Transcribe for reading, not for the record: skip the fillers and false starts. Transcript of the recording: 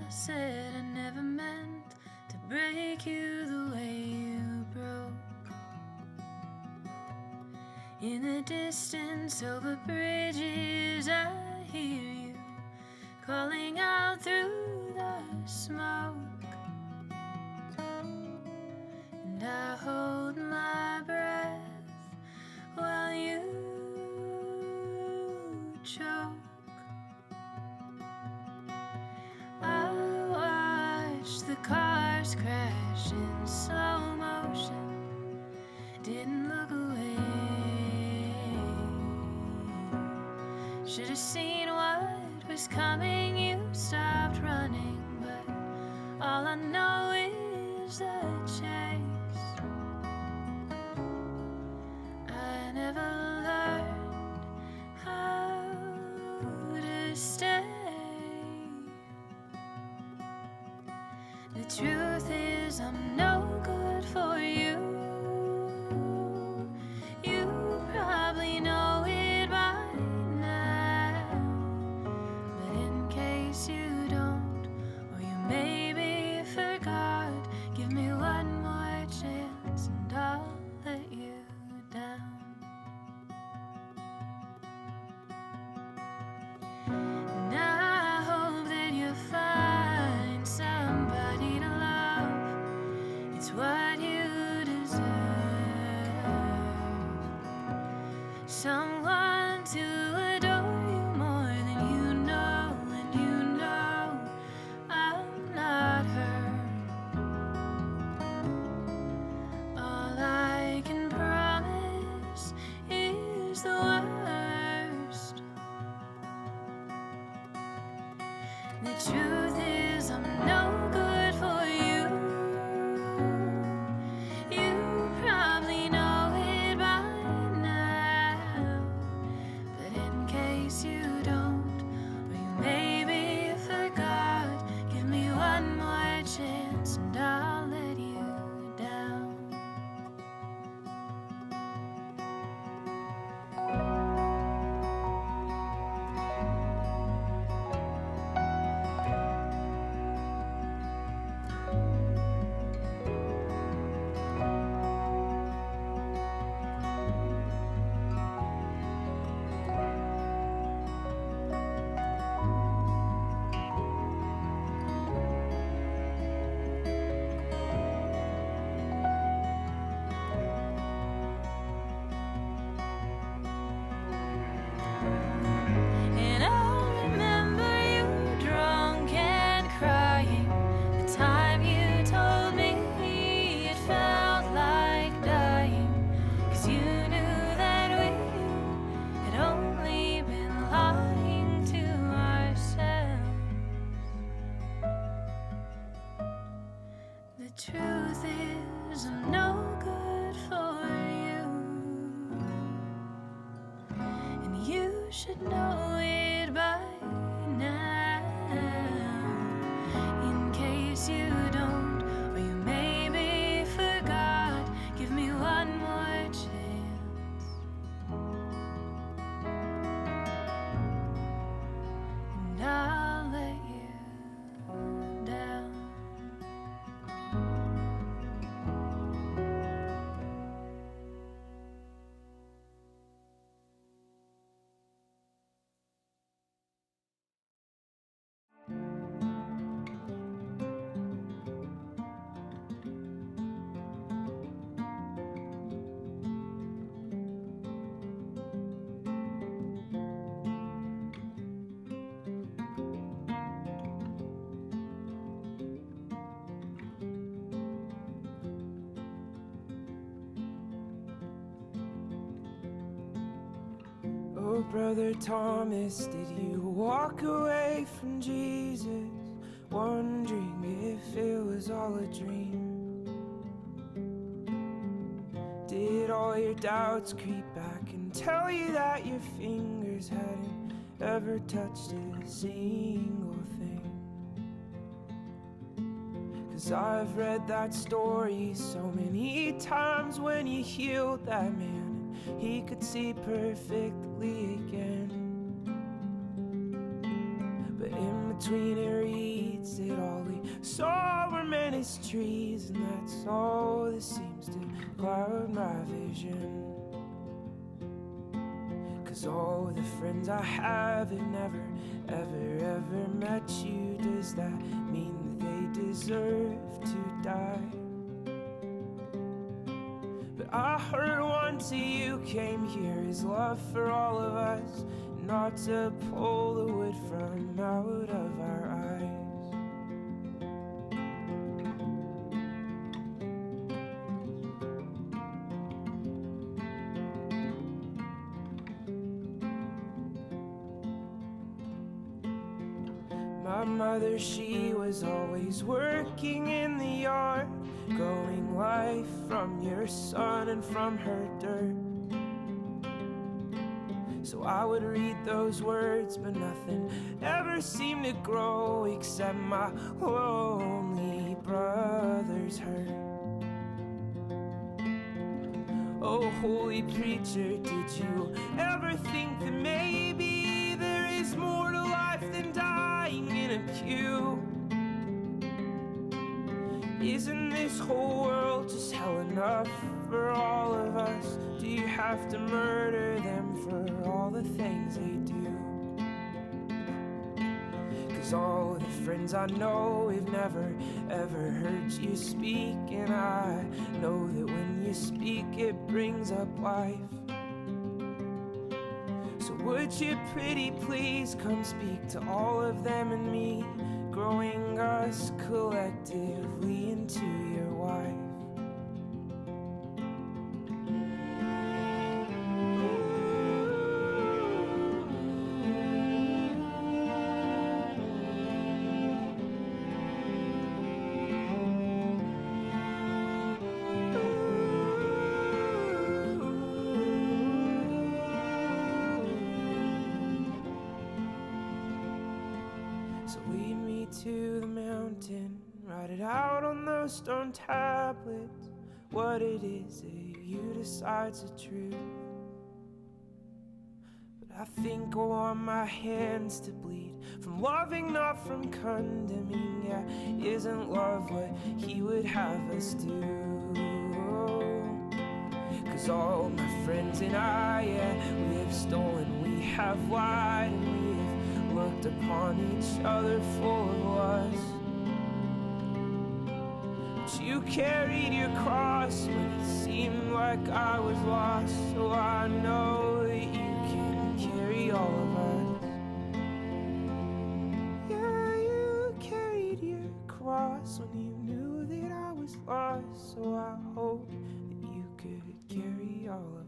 said I never meant to break you the way you broke. In the distance over bridges I hear you calling out through the smoke, and I hold my breath while you choke. I watched the cars crash in slow motion, didn't look away. Should have seen what was coming, you stopped running, but all I know is the chase. I never learned how to stay. The truth is I'm no good for you. You probably know it by now, but in case you don't, or you maybe forgot, give me one more chance and I'll let you down. And I hope that you find somebody to love. It's what you deserve. Someone to adore you more than you know, and you know I'm not her. All I can promise is the worst. The truth is I'm no good for you. You probably know it by now, but in case you don't, or you maybe forgot, give me one more chance and I'll let you down. And I remember you drunk and crying the time you told me it felt like dying, 'cause you knew that we had only been lying to ourselves. The truth is I'm no good for you, and you should know it by now. In case you don't, or you maybe forgot, give me one more chance and I'll let you down. Oh, Brother Thomas, did you walk away from Jesus, wondering if it was all a dream? Did all your doubts creep back and tell you that your fingers hadn't ever touched a single thing? 'Cause I've read that story so many times when you healed that man. He could see perfectly again, but in between it reads that all we saw were menace trees, and that's all that seems to cloud my vision. 'Cause all the friends I have never, ever met you. Does that mean that they deserve to die? But I heard once you came here is love for all of us, not to pull the wood from out of our eyes. My mother, she was always working in the yard, growing life from your sun and from her dirt. So I would read those words, but nothing ever seemed to grow except my lonely brother's hurt. Oh, holy preacher, did you ever think that maybe there is more to life than dying in a pew? Isn't this whole world just hell enough for all of us? Do you have to murder them for all the things they do? 'Cause all the friends I know have never, ever heard you speak, and I know that when you speak it brings up life. So would you pretty please come speak to all of them and me, growing us collectively into your wife? So lead me to the mountain, write it out on those stone tablets, what it is that you decide's the truth. But I think I want my hands to bleed from loving, not from condemning. Yeah, isn't love what he would have us do? 'Cause all my friends and I, yeah, we have stolen, we have lied, and we have looked upon each other full of lust. But you carried your cross when it seemed like I was lost, so I know that you can carry all of us. Yeah, you carried your cross when you knew that I was lost, so I hope that you could carry all of us.